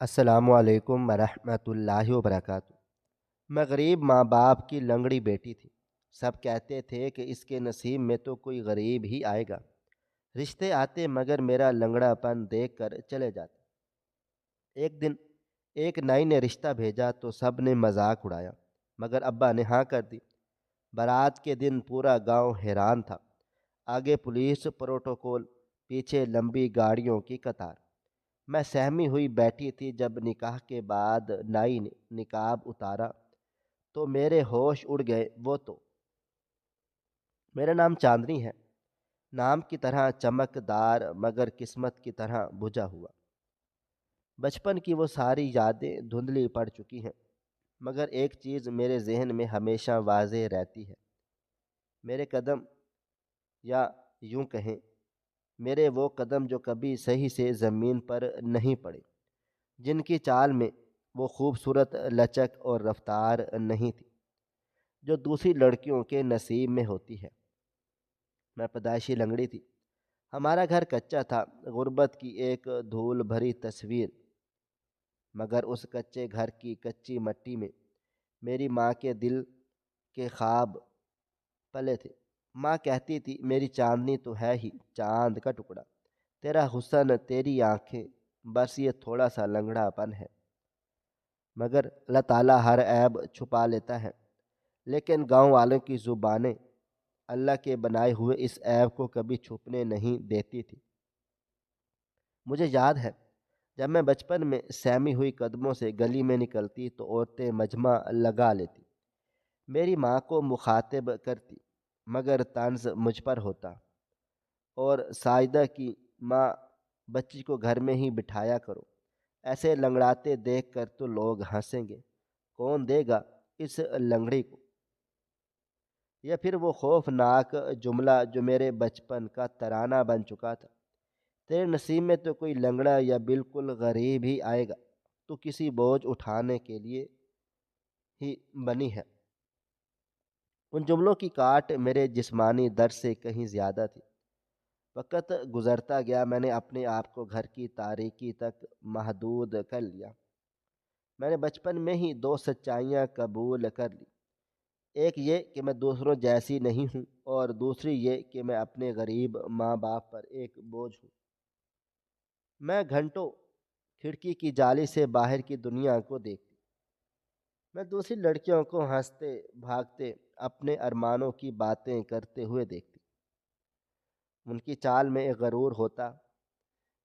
السلام علیکم ورحمۃ اللہ وبرکاتہ۔ میں غریب ماں باپ کی لنگڑی بیٹی تھی۔ سب کہتے تھے کہ اس کے نصیب میں تو کوئی غریب ہی آئے گا۔ رشتے آتے مگر میرا لنگڑا پن دیکھ کر چلے جاتے۔ ایک دن ایک نائی نے رشتہ بھیجا تو سب نے مذاق اڑایا، مگر ابا نے ہاں کر دی۔ بارات کے دن پورا گاؤں حیران تھا۔ آگے پولیس پروٹوکول، پیچھے لمبی گاڑیوں کی قطار۔ میں سہمی ہوئی بیٹھی تھی۔ جب نکاح کے بعد نائی نے نقاب اتارا تو میرے ہوش اڑ گئے۔ وہ تو میرا نام چاندنی ہے، نام کی طرح چمکدار مگر قسمت کی طرح بجھا ہوا۔ بچپن کی وہ ساری یادیں دھندلی پڑ چکی ہیں، مگر ایک چیز میرے ذہن میں ہمیشہ واضح رہتی ہے۔ میرے قدم، یا یوں کہیں میرے وہ قدم جو کبھی صحیح سے زمین پر نہیں پڑے، جن کی چال میں وہ خوبصورت لچک اور رفتار نہیں تھی جو دوسری لڑکیوں کے نصیب میں ہوتی ہے۔ میں پیدائشی لنگڑی تھی۔ ہمارا گھر کچا تھا، غربت کی ایک دھول بھری تصویر، مگر اس کچے گھر کی کچی مٹی میں میری ماں کے دل کے خواب پلے تھے۔ ماں کہتی تھی، میری چاندنی تو ہے ہی چاند کا ٹکڑا، تیرا حسن تیری آنکھیں، بس یہ تھوڑا سا لنگڑا پن ہے۔ مگر اللہ تعالیٰ ہر عیب چھپا لیتا ہے، لیکن گاؤں والوں کی زبانیں اللہ کے بنائے ہوئے اس عیب کو کبھی چھپنے نہیں دیتی تھی۔ مجھے یاد ہے جب میں بچپن میں سہمی ہوئی قدموں سے گلی میں نکلتی تو عورتیں مجمع لگا لیتی، میری ماں کو مخاطب کرتی، مگر طنز مجھ پر ہوتا، اور ساجدہ کی ماں، بچی کو گھر میں ہی بٹھایا کرو، ایسے لنگڑاتے دیکھ کر تو لوگ ہنسیں گے، کون دے گا اس لنگڑی کو۔ یا پھر وہ خوفناک جملہ جو میرے بچپن کا ترانہ بن چکا تھا، تیرے نصیب میں تو کوئی لنگڑا یا بالکل غریب ہی آئے گا، تو کسی بوجھ اٹھانے کے لیے ہی بنی ہے۔ ان جملوں کی کاٹ میرے جسمانی درد سے کہیں زیادہ تھی۔ وقت گزرتا گیا، میں نے اپنے آپ کو گھر کی تاریکی تک محدود کر لیا۔ میں نے بچپن میں ہی دو سچائیاں قبول کر لی، ایک یہ کہ میں دوسروں جیسی نہیں ہوں، اور دوسری یہ کہ میں اپنے غریب ماں باپ پر ایک بوجھ ہوں۔ میں گھنٹوں کھڑکی کی جالی سے باہر کی دنیا کو دیکھتی، میں دوسری لڑکیوں کو ہنستے بھاگتے اپنے ارمانوں کی باتیں کرتے ہوئے دیکھتی۔ ان کی چال میں ایک غرور ہوتا،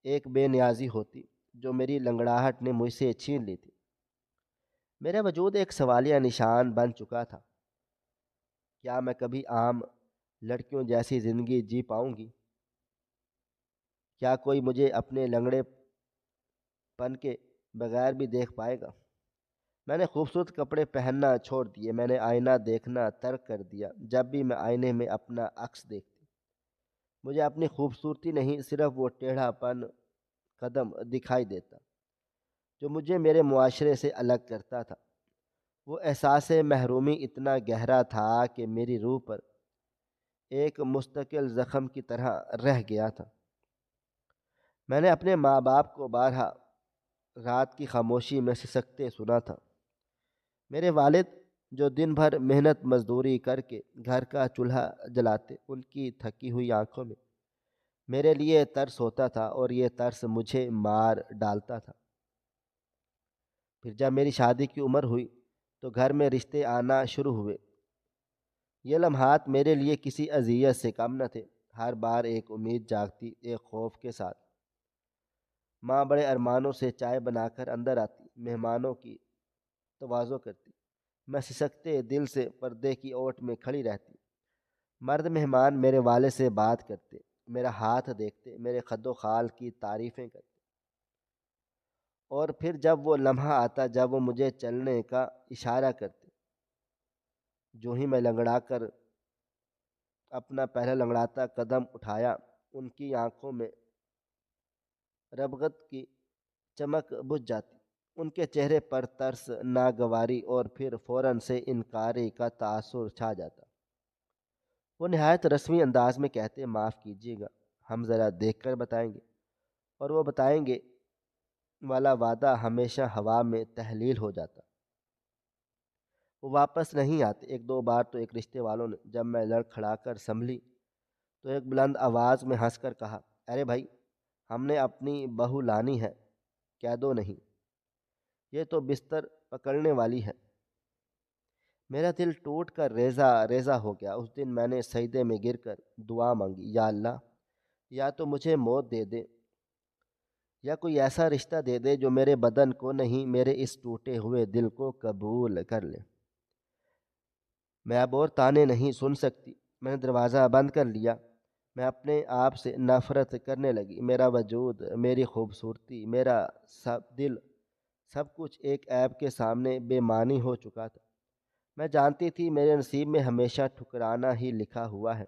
ایک بے نیازی ہوتی جو میری لنگڑاہٹ نے مجھ سے چھین لی تھی۔ میرا وجود ایک سوالیہ نشان بن چکا تھا، کیا میں کبھی عام لڑکیوں جیسی زندگی جی پاؤں گی؟ کیا کوئی مجھے اپنے لنگڑے پن کے بغیر بھی دیکھ پائے گا؟ میں نے خوبصورت کپڑے پہننا چھوڑ دیے، میں نے آئینہ دیکھنا ترک کر دیا۔ جب بھی میں آئینے میں اپنا عکس دیکھتی، مجھے اپنی خوبصورتی نہیں، صرف وہ ٹیڑھا پن قدم دکھائی دیتا جو مجھے میرے معاشرے سے الگ کرتا تھا۔ وہ احساس محرومی اتنا گہرا تھا کہ میری روح پر ایک مستقل زخم کی طرح رہ گیا تھا۔ میں نے اپنے ماں باپ کو بارہا رات کی خاموشی میں سسکتے سنا تھا۔ میرے والد جو دن بھر محنت مزدوری کر کے گھر کا چولہا جلاتے، ان کی تھکی ہوئی آنکھوں میں میرے لیے ترس ہوتا تھا، اور یہ ترس مجھے مار ڈالتا تھا۔ پھر جب میری شادی کی عمر ہوئی تو گھر میں رشتے آنا شروع ہوئے۔ یہ لمحات میرے لیے کسی اذیت سے کم نہ تھے۔ ہر بار ایک امید جاگتی، ایک خوف کے ساتھ۔ ماں بڑے ارمانوں سے چائے بنا کر اندر آتی، مہمانوں کی تواضع کرتی، میں سسکتے دل سے پردے کی اوٹ میں کھڑی رہتی۔ مرد مہمان میرے والد سے بات کرتے، میرا ہاتھ دیکھتے، میرے خد و خال کی تعریفیں کرتے، اور پھر جب وہ لمحہ آتا جب وہ مجھے چلنے کا اشارہ کرتے، جو ہی میں لنگڑا کر اپنا پہلا لنگڑاتا قدم اٹھایا، ان کی آنکھوں میں ربغت کی چمک بجھ جاتی، ان کے چہرے پر ترس، ناگواری اور پھر فوراً سے انکاری کا تاثر چھا جاتا۔ وہ نہایت رسمی انداز میں کہتے، معاف کیجیے گا، ہم ذرا دیکھ کر بتائیں گے۔ اور وہ بتائیں گے والا وعدہ ہمیشہ ہوا میں تحلیل ہو جاتا، وہ واپس نہیں آتے۔ ایک دو بار تو ایک رشتے والوں نے جب میں لڑکھڑا کر سنبھلی تو ایک بلند آواز میں ہنس کر کہا، ارے بھائی، ہم نے اپنی بہو لانی ہے، کہہ دو نہیں، یہ تو بستر پکڑنے والی ہے۔ میرا دل ٹوٹ کر ریزہ ریزہ ہو گیا۔ اس دن میں نے سجدے میں گر کر دعا مانگی، یا اللہ، یا تو مجھے موت دے دے یا کوئی ایسا رشتہ دے دے جو میرے بدن کو نہیں، میرے اس ٹوٹے ہوئے دل کو قبول کر لے۔ میں اب اور تانے نہیں سن سکتی۔ میں نے دروازہ بند کر لیا۔ میں اپنے آپ سے نفرت کرنے لگی۔ میرا وجود، میری خوبصورتی، میرا سب دل، سب کچھ ایک عیب کے سامنے بے معنی ہو چکا تھا۔ میں جانتی تھی میرے نصیب میں ہمیشہ ٹھکرانا ہی لکھا ہوا ہے۔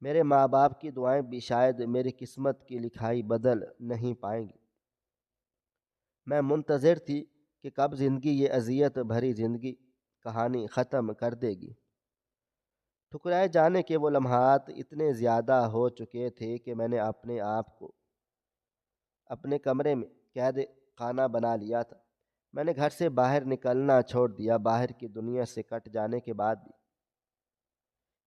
میرے ماں باپ کی دعائیں بھی شاید میری قسمت کی لکھائی بدل نہیں پائیں گی۔ میں منتظر تھی کہ کب زندگی، یہ اذیت بھری زندگی، کہانی ختم کر دے گی۔ ٹھکرائے جانے کے وہ لمحات اتنے زیادہ ہو چکے تھے کہ میں نے اپنے آپ کو اپنے کمرے میں قید خانہ بنا لیا تھا۔ میں نے گھر سے باہر نکلنا چھوڑ دیا۔ باہر کی دنیا سے کٹ جانے کے بعد بھی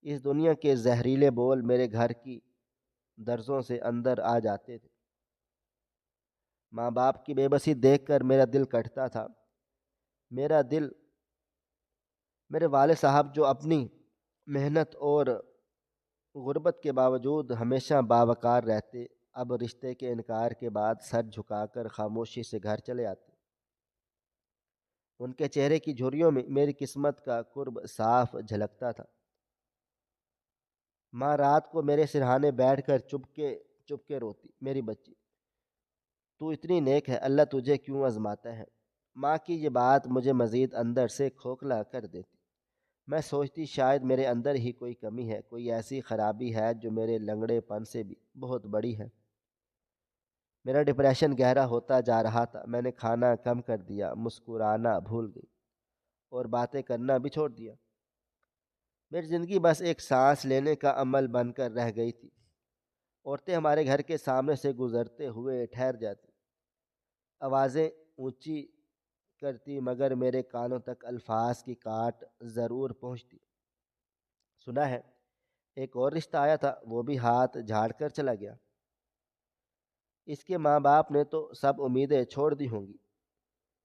اس دنیا کے زہریلے بول میرے گھر کی درزوں سے اندر آ جاتے تھے۔ ماں باپ کی بے بسی دیکھ کر میرا دل کٹتا تھا۔ میرا دل، میرے والد صاحب جو اپنی محنت اور غربت کے باوجود ہمیشہ باوقار رہتے، اب رشتے کے انکار کے بعد سر جھکا کر خاموشی سے گھر چلے آتے۔ ان کے چہرے کی جھریوں میں میری قسمت کا قرب صاف جھلکتا تھا۔ ماں رات کو میرے سرہانے بیٹھ کر چپ کے روتی، میری بچی، تو اتنی نیک ہے، اللہ تجھے کیوں آزماتا ہے؟ ماں کی یہ بات مجھے مزید اندر سے کھوکھلا کر دیتی۔ میں سوچتی شاید میرے اندر ہی کوئی کمی ہے، کوئی ایسی خرابی ہے جو میرے لنگڑے پن سے بھی بہت بڑی ہے۔ میرا ڈپریشن گہرا ہوتا جا رہا تھا۔ میں نے کھانا کم کر دیا، مسکرانا بھول گئی اور باتیں کرنا بھی چھوڑ دیا۔ میری زندگی بس ایک سانس لینے کا عمل بن کر رہ گئی تھی۔ عورتیں ہمارے گھر کے سامنے سے گزرتے ہوئے ٹھہر جاتی، آوازیں اونچی کرتی، مگر میرے کانوں تک الفاظ کی کاٹ ضرور پہنچتی۔ سنا ہے ایک اور رشتہ آیا تھا، وہ بھی ہاتھ جھاڑ کر چلا گیا۔ اس کے ماں باپ نے تو سب امیدیں چھوڑ دی ہوں گی،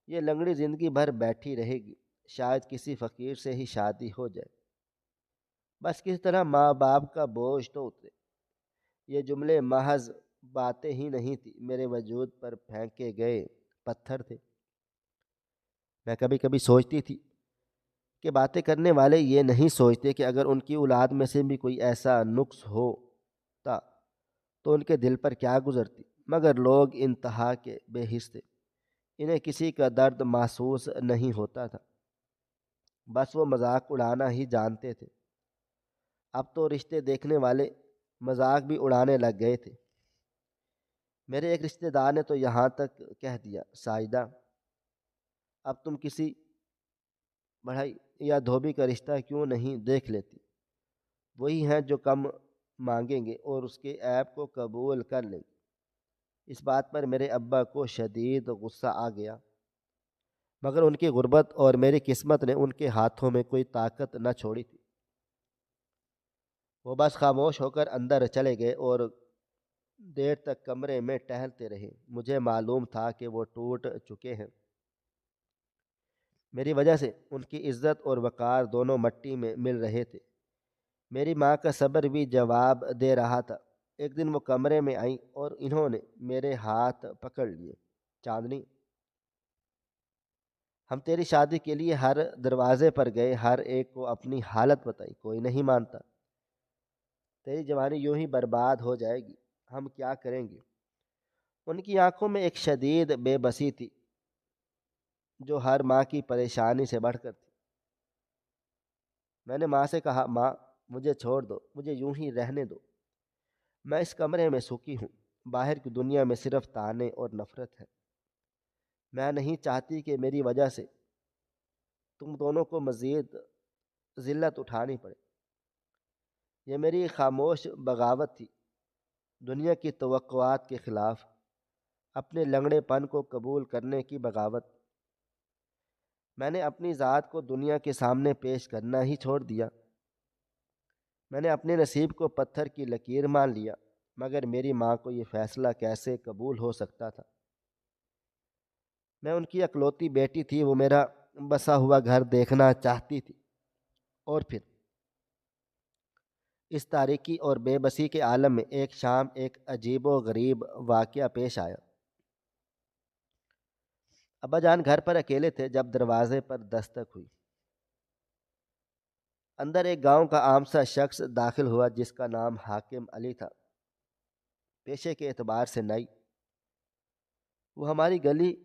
یہ لنگڑی زندگی بھر بیٹھی رہے گی، شاید کسی فقیر سے ہی شادی ہو جائے، بس کس طرح ماں باپ کا بوجھ تو اترے۔ یہ جملے محض باتیں ہی نہیں تھی، میرے وجود پر پھینکے گئے پتھر تھے۔ میں کبھی کبھی سوچتی تھی کہ باتیں کرنے والے یہ نہیں سوچتے کہ اگر ان کی اولاد میں سے بھی کوئی ایسا نقص ہوتا تو ان کے دل پر کیا گزرتی، مگر لوگ انتہا کے بے حس تھے، انہیں کسی کا درد محسوس نہیں ہوتا تھا، بس وہ مذاق اڑانا ہی جانتے تھے۔ اب تو رشتے دیکھنے والے مذاق بھی اڑانے لگ گئے تھے۔ میرے ایک رشتہ دار نے تو یہاں تک کہہ دیا، ساجدہ، اب تم کسی بڑھائی یا دھوبی کا رشتہ کیوں نہیں دیکھ لیتی، وہی ہیں جو کم مانگیں گے اور اس کے عیب کو قبول کر لیں گے۔ اس بات پر میرے ابا کو شدید غصہ آ گیا، مگر ان کی غربت اور میری قسمت نے ان کے ہاتھوں میں کوئی طاقت نہ چھوڑی تھی۔ وہ بس خاموش ہو کر اندر چلے گئے اور دیر تک کمرے میں ٹہلتے رہے۔ مجھے معلوم تھا کہ وہ ٹوٹ چکے ہیں، میری وجہ سے ان کی عزت اور وقار دونوں مٹی میں مل رہے تھے۔ میری ماں کا صبر بھی جواب دے رہا تھا۔ ایک دن وہ کمرے میں آئیں اور انہوں نے میرے ہاتھ پکڑ لیے، چاندنی، ہم تیری شادی کے لیے ہر دروازے پر گئے، ہر ایک کو اپنی حالت بتائی، کوئی نہیں مانتا، تیری جوانی یوں ہی برباد ہو جائے گی، ہم کیا کریں گے؟ ان کی آنکھوں میں ایک شدید بے بسی تھی جو ہر ماں کی پریشانی سے بڑھ کر تھی۔ میں نے ماں سے کہا، ماں، مجھے چھوڑ دو، مجھے یوں ہی رہنے دو، میں اس کمرے میں سوکھی ہوں، باہر کی دنیا میں صرف تانے اور نفرت ہے، میں نہیں چاہتی کہ میری وجہ سے تم دونوں کو مزید ذلت اٹھانی پڑے۔ یہ میری خاموش بغاوت تھی، دنیا کی توقعات کے خلاف۔ اپنے لنگڑے پن کو قبول کرنے کی بغاوت۔ میں نے اپنی ذات کو دنیا کے سامنے پیش کرنا ہی چھوڑ دیا۔ میں نے اپنے نصیب کو پتھر کی لکیر مان لیا، مگر میری ماں کو یہ فیصلہ کیسے قبول ہو سکتا تھا؟ میں ان کی اکلوتی بیٹی تھی، وہ میرا بسا ہوا گھر دیکھنا چاہتی تھی۔ اور پھر اس تاریکی اور بے بسی کے عالم میں ایک شام ایک عجیب و غریب واقعہ پیش آیا۔ ابا جان گھر پر اکیلے تھے جب دروازے پر دستک ہوئی۔ اندر ایک گاؤں کا عام سا شخص داخل ہوا جس کا نام حاکم علی تھا، پیشے کے اعتبار سے نائی۔ وہ ہماری گلی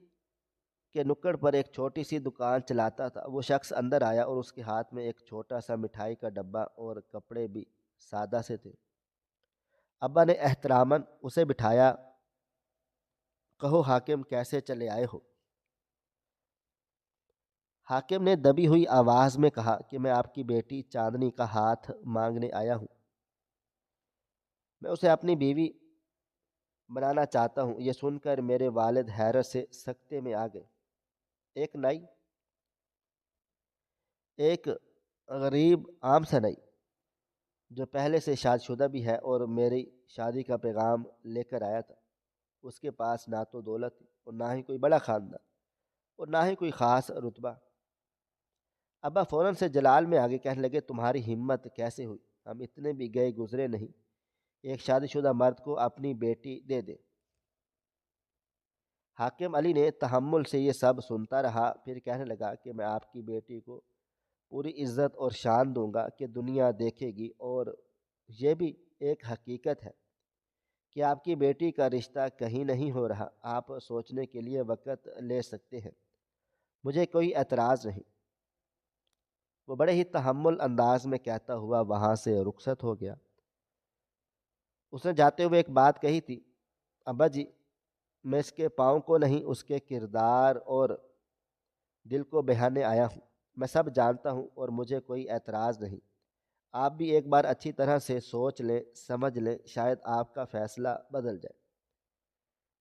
کے نکڑ پر ایک چھوٹی سی دکان چلاتا تھا۔ وہ شخص اندر آیا اور اس کے ہاتھ میں ایک چھوٹا سا مٹھائی کا ڈبہ اور کپڑے بھی سادہ سے تھے۔ ابا نے احتراماً اسے بٹھایا۔ کہو حاکم، کیسے چلے آئے ہو؟ حاکم نے دبی ہوئی آواز میں کہا کہ میں آپ کی بیٹی چاندنی کا ہاتھ مانگنے آیا ہوں۔ میں اسے اپنی بیوی بنانا چاہتا ہوں۔ یہ سن کر میرے والد حیرت سے سکتے میں آ گئے۔ ایک نائی، ایک غریب عام سا نائی جو پہلے سے شادی شدہ بھی ہے اور میری شادی کا پیغام لے کر آیا تھا۔ اس کے پاس نہ تو دولت تھی اور نہ ہی کوئی بڑا خاندان اور نہ ہی کوئی خاص رتبہ۔ ابا فوراً سے جلال میں آگے کہنے لگے، تمہاری ہمت کیسے ہوئی؟ ہم اتنے بھی گئے گزرے نہیں، ایک شادی شدہ مرد کو اپنی بیٹی دے دے۔ حاکم علی نے تحمل سے یہ سب سنتا رہا، پھر کہنے لگا کہ میں آپ کی بیٹی کو پوری عزت اور شان دوں گا کہ دنیا دیکھے گی، اور یہ بھی ایک حقیقت ہے کہ آپ کی بیٹی کا رشتہ کہیں نہیں ہو رہا۔ آپ سوچنے کے لیے وقت لے سکتے ہیں، مجھے کوئی اعتراض نہیں۔ وہ بڑے ہی تحمل انداز میں کہتا ہوا وہاں سے رخصت ہو گیا۔ اس نے جاتے ہوئے ایک بات کہی تھی، ابا جی، میں اس کے پاؤں کو نہیں، اس کے کردار اور دل کو بہانے آیا ہوں۔ میں سب جانتا ہوں اور مجھے کوئی اعتراض نہیں۔ آپ بھی ایک بار اچھی طرح سے سوچ لیں، سمجھ لیں، شاید آپ کا فیصلہ بدل جائے۔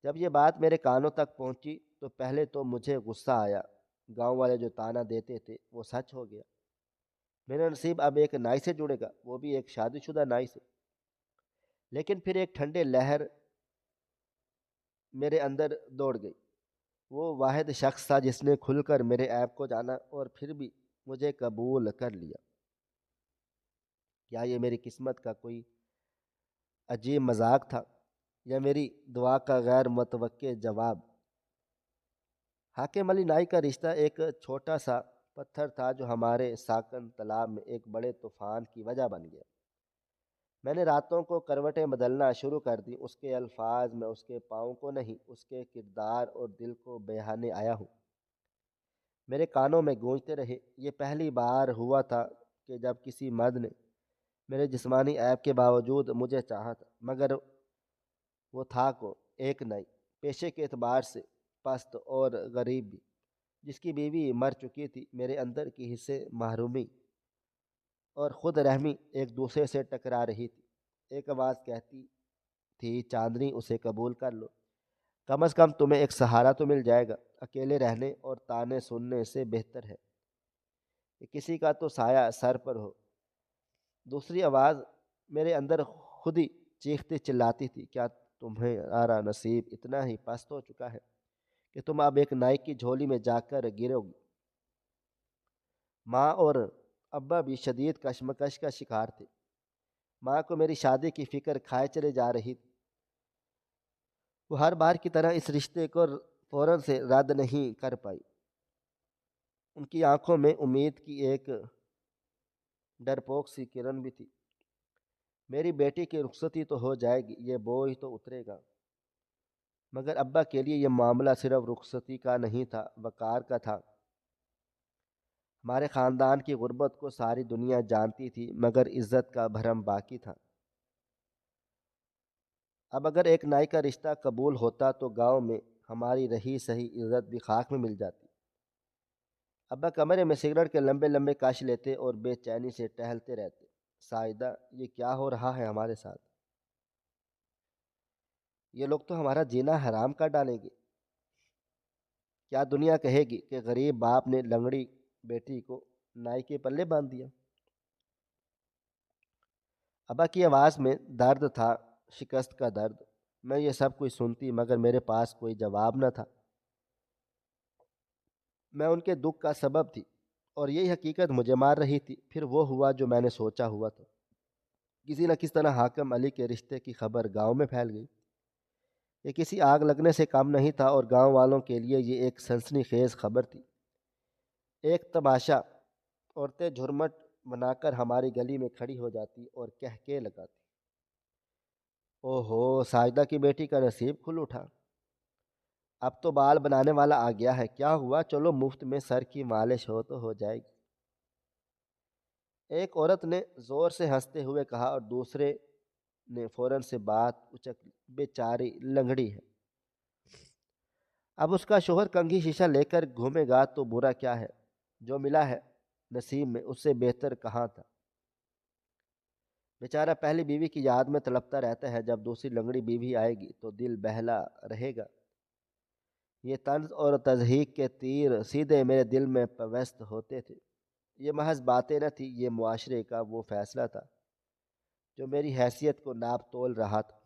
جب یہ بات میرے کانوں تک پہنچی تو پہلے تو مجھے غصہ آیا۔ گاؤں والے جو تانا دیتے تھے وہ سچ ہو گیا۔ میرا نصیب اب ایک نائی سے جڑے گا، وہ بھی ایک شادی شدہ نائی سے۔ لیکن پھر ایک ٹھنڈے لہر میرے اندر دوڑ گئی۔ وہ واحد شخص تھا جس نے کھل کر میرے عیب کو جانا اور پھر بھی مجھے قبول کر لیا۔ کیا یہ میری قسمت کا کوئی عجیب مذاق تھا یا میری دعا کا غیر متوقع جواب؟ حاکم علی نائی کا رشتہ ایک چھوٹا سا پتھر تھا جو ہمارے ساکن تالاب میں ایک بڑے طوفان کی وجہ بن گیا۔ میں نے راتوں کو کروٹیں بدلنا شروع کر دی۔ اس کے الفاظ میں اس کے پاؤں کو نہیں، اس کے کردار اور دل کو بہانے آیا ہوں۔ میرے کانوں میں گونجتے رہے۔ یہ پہلی بار ہوا تھا کہ جب کسی مرد نے میرے جسمانی عیب کے باوجود مجھے چاہا تھا، مگر وہ تھا کو ایک نائی، پیشے کے اعتبار سے پست اور غریب بھی، جس کی بیوی مر چکی تھی۔ میرے اندر کی حصے محرومی اور خود رحمی ایک دوسرے سے ٹکرا رہی تھی۔ ایک آواز کہتی تھی، چاندنی، اسے قبول کر لو، کم از کم تمہیں ایک سہارا تو مل جائے گا۔ اکیلے رہنے اور تانے سننے سے بہتر ہے کہ کسی کا تو سایہ سر پر ہو۔ دوسری آواز میرے اندر خود ہی چیختی چلاتی تھی، کیا تمہارا نصیب اتنا ہی پست ہو چکا ہے کہ تم اب ایک نائی کی جھولی میں جا کر گرو گی؟ ماں اور ابا بھی شدید کشمکش کا شکار تھے۔ ماں کو میری شادی کی فکر کھائے چلے جا رہی تھی۔ وہ ہر بار کی طرح اس رشتے کو فوراً سے رد نہیں کر پائی۔ ان کی آنکھوں میں امید کی ایک ڈرپوک سی کرن بھی تھی۔ میری بیٹی کی رخصتی تو ہو جائے گی، یہ بوجھ تو اترے گا۔ مگر ابا کے لیے یہ معاملہ صرف رخصتی کا نہیں تھا، وقار کا تھا۔ ہمارے خاندان کی غربت کو ساری دنیا جانتی تھی، مگر عزت کا بھرم باقی تھا۔ اب اگر ایک نائی کا رشتہ قبول ہوتا تو گاؤں میں ہماری رہی سہی عزت بھی خاک میں مل جاتی۔ ابا کمرے میں سگریٹ کے لمبے لمبے کش لیتے اور بے چینی سے ٹہلتے رہتے۔ ساجدہ، یہ کیا ہو رہا ہے ہمارے ساتھ؟ یہ لوگ تو ہمارا جینا حرام کر ڈالیں گے۔ کیا دنیا کہے گی کہ غریب باپ نے لنگڑی بیٹی کو نائی کے پلے باندھ دیا؟ ابا کی آواز میں درد تھا، شکست کا درد۔ میں یہ سب کچھ سنتی مگر میرے پاس کوئی جواب نہ تھا۔ میں ان کے دکھ کا سبب تھی اور یہی حقیقت مجھے مار رہی تھی۔ پھر وہ ہوا جو میں نے سوچا ہوا تھا۔ کسی نہ کس طرح حاکم علی کے رشتے کی خبر گاؤں میں پھیل گئی۔ یہ کسی آگ لگنے سے کم نہیں تھا اور گاؤں والوں کے لیے یہ ایک سنسنی خیز خبر تھی۔ ایک تماشا، عورتیں جھرمٹ بنا کر ہماری گلی میں کھڑی ہو جاتی اور کہکے لگاتی، او ہو ساجدہ کی بیٹی کا نصیب کھل اٹھا، اب تو بال بنانے والا آ گیا ہے، کیا ہوا، چلو مفت میں سر کی مالش ہو تو ہو جائے گی۔ ایک عورت نے زور سے ہنستے ہوئے کہا اور دوسرے نے فوراً سے بات اچک لی، بیچاری لنگڑی ہے، اب اس کا شوہر کنگھی شیشہ لے کر گھومے گا تو برا کیا ہے، جو ملا ہے نصیب میں اس سے بہتر کہاں تھا۔ بیچارہ پہلی بیوی کی یاد میں تڑپتا رہتا ہے، جب دوسری لنگڑی بیوی آئے گی تو دل بہلا رہے گا۔ یہ طنز اور تضحیک کے تیر سیدھے میرے دل میں پیوست ہوتے تھے۔ یہ محض باتیں نہ تھی، یہ معاشرے کا وہ فیصلہ تھا جو میری حیثیت کو ناپ تول رہا تھا۔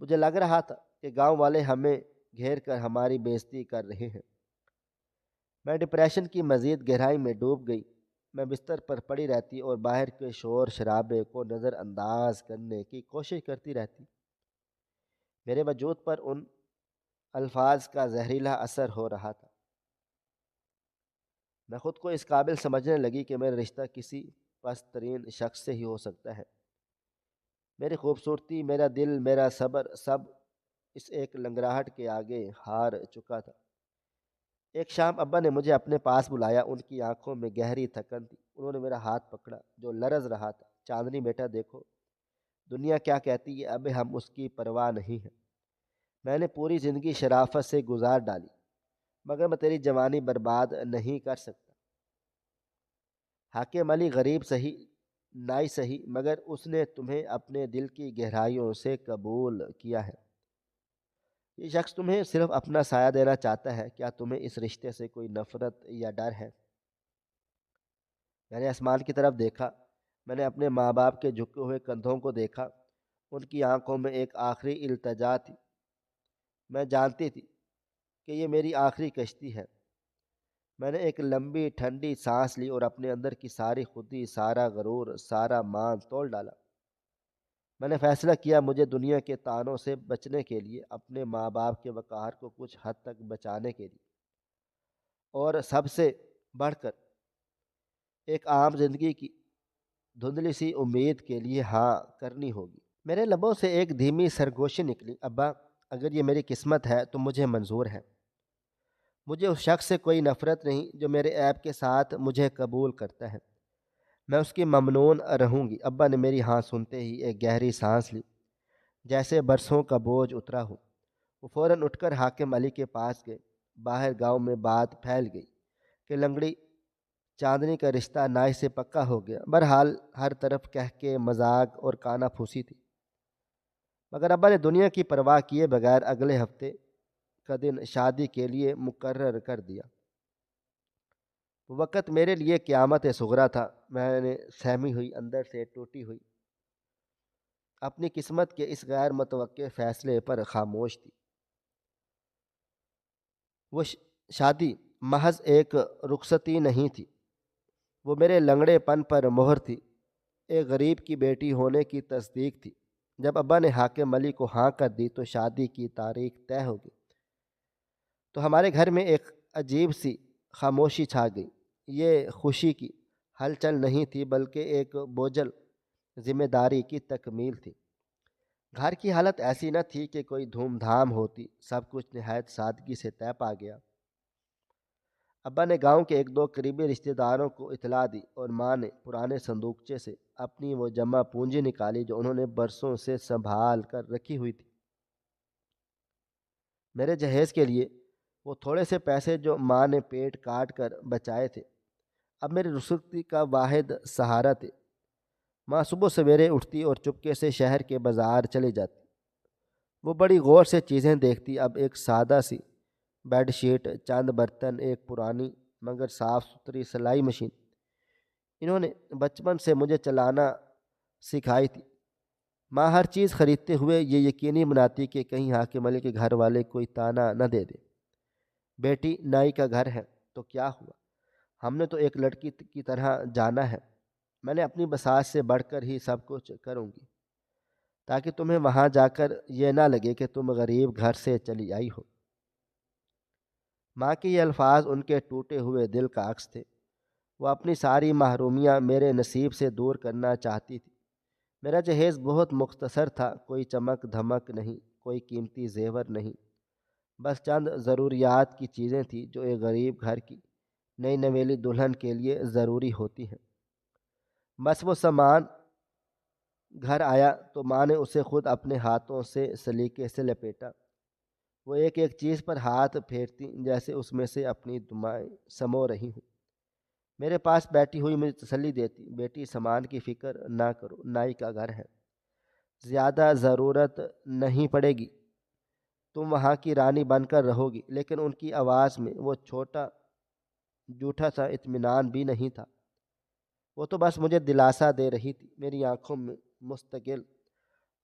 مجھے لگ رہا تھا کہ گاؤں والے ہمیں گھیر کر ہماری بےعزتی کر رہے ہیں۔ میں ڈپریشن کی مزید گہرائی میں ڈوب گئی۔ میں بستر پر پڑی رہتی اور باہر کے شور شرابے کو نظر انداز کرنے کی کوشش کرتی رہتی۔ میرے وجود پر ان الفاظ کا زہریلا اثر ہو رہا تھا۔ میں خود کو اس قابل سمجھنے لگی کہ میرا رشتہ کسی پست ترین شخص سے ہی ہو سکتا ہے۔ میری خوبصورتی، میرا دل، میرا صبر، سب اس ایک لنگراہٹ کے آگے ہار چکا تھا۔ ایک شام ابا نے مجھے اپنے پاس بلایا، ان کی آنکھوں میں گہری تھکن تھی۔ انہوں نے میرا ہاتھ پکڑا جو لرز رہا تھا۔ چاندنی بیٹا دیکھو، دنیا کیا کہتی ہے اب ہم اس کی پرواہ نہیں ہے۔ میں نے پوری زندگی شرافت سے گزار ڈالی مگر میں تیری جوانی برباد نہیں کر سکتا۔ حاکم علی غریب سہی، نائی سہی، مگر اس نے تمہیں اپنے دل کی گہرائیوں سے قبول کیا ہے۔ یہ شخص تمہیں صرف اپنا سایہ دینا چاہتا ہے، کیا تمہیں اس رشتے سے کوئی نفرت یا ڈر ہے؟ میں نے آسمان کی طرف دیکھا، میں نے اپنے ماں باپ کے جھکے ہوئے کندھوں کو دیکھا، ان کی آنکھوں میں ایک آخری التجا تھی۔ میں جانتی تھی کہ یہ میری آخری کشتی ہے۔ میں نے ایک لمبی ٹھنڈی سانس لی اور اپنے اندر کی ساری خودی، سارا غرور، سارا مان تول ڈالا۔ میں نے فیصلہ کیا مجھے دنیا کے طعنوں سے بچنے کے لیے، اپنے ماں باپ کے وقار کو کچھ حد تک بچانے کے لیے، اور سب سے بڑھ کر ایک عام زندگی کی دھندلی سی امید کے لیے ہاں کرنی ہوگی۔ میرے لبوں سے ایک دھیمی سرگوشی نکلی، ابا اگر یہ میری قسمت ہے تو مجھے منظور ہے۔ مجھے اس شخص سے کوئی نفرت نہیں جو میرے عیب کے ساتھ مجھے قبول کرتا ہے، میں اس کی ممنون رہوں گی۔ ابا نے میری ہاں سنتے ہی ایک گہری سانس لی، جیسے برسوں کا بوجھ اترا ہو۔ وہ فوراً اٹھ کر حاکم علی کے پاس گئے۔ باہر گاؤں میں بات پھیل گئی کہ لنگڑی چاندنی کا رشتہ نائی سے پکا ہو گیا۔ بہرحال ہر طرف کہکے، مذاق اور کانا پھوسی تھی، مگر ابا نے دنیا کی پرواہ کیے بغیر اگلے ہفتے کا دن شادی کے لیے مقرر کر دیا۔ وہ وقت میرے لیے قیامت صغریٰ تھا۔ میں نے سہمی ہوئی، اندر سے ٹوٹی ہوئی، اپنی قسمت کے اس غیر متوقع فیصلے پر خاموش تھی۔ وہ شادی محض ایک رخصتی نہیں تھی، وہ میرے لنگڑے پن پر مہر تھی، ایک غریب کی بیٹی ہونے کی تصدیق تھی۔ جب ابا نے حاکم علی کو ہاں کر دی تو شادی کی تاریخ طے ہو گئی، تو ہمارے گھر میں ایک عجیب سی خاموشی چھا گئی۔ یہ خوشی کی ہلچل نہیں تھی بلکہ ایک بوجھل ذمہ داری کی تکمیل تھی۔ گھر کی حالت ایسی نہ تھی کہ کوئی دھوم دھام ہوتی، سب کچھ نہایت سادگی سے طے پا گیا۔ ابا نے گاؤں کے ایک دو قریبی رشتہ داروں کو اطلاع دی اور ماں نے پرانے صندوقچے سے اپنی وہ جمع پونجی نکالی جو انہوں نے برسوں سے سنبھال کر رکھی ہوئی تھی۔ میرے جہیز کے لیے وہ تھوڑے سے پیسے جو ماں نے پیٹ کاٹ کر بچائے تھے اب میری رخصتی کا واحد سہارا تھے۔ ماں صبح سویرے اٹھتی اور چپکے سے شہر کے بازار چلی جاتی، وہ بڑی غور سے چیزیں دیکھتی۔ اب ایک سادہ سی بیڈ شیٹ، چند برتن، ایک پرانی مگر صاف ستھری سلائی مشین انہوں نے بچپن سے مجھے چلانا سکھائی تھی۔ ماں ہر چیز خریدتے ہوئے یہ یقینی بناتی کہ کہیں حاکم علی کے گھر والے کوئی تانا نہ دے دے، بیٹی نائی کا گھر ہے تو کیا ہوا، ہم نے تو ایک لڑکی کی طرح جانا ہے، میں نے اپنی بساط سے بڑھ کر ہی سب کچھ کروں گی تاکہ تمہیں وہاں جا کر یہ نہ لگے کہ تم غریب گھر سے چلی آئی ہو۔ ماں کے یہ الفاظ ان کے ٹوٹے ہوئے دل کا عکس تھے۔ وہ اپنی ساری محرومیاں میرے نصیب سے دور کرنا چاہتی تھی۔ میرا جہیز بہت مختصر تھا، کوئی چمک دھمک نہیں، کوئی قیمتی زیور نہیں، بس چند ضروریات کی چیزیں تھیں جو ایک غریب گھر کی نئی نویلی دلہن کے لیے ضروری ہوتی ہیں۔ بس وہ سامان گھر آیا تو ماں نے اسے خود اپنے ہاتھوں سے سلیقے سے لپیٹا۔ وہ ایک ایک چیز پر ہاتھ پھیرتی جیسے اس میں سے اپنی دمائیں سمو رہی ہوں۔ میرے پاس بیٹھی ہوئی مجھے تسلی دیتی، بیٹی سامان کی فکر نہ کرو، نائی کا گھر ہے، زیادہ ضرورت نہیں پڑے گی، تم وہاں کی رانی بن کر رہو گی۔ لیکن ان کی آواز میں وہ چھوٹا جھوٹا سا اطمینان بھی نہیں تھا، وہ تو بس مجھے دلاسا دے رہی تھی۔ میری آنکھوں میں مستقل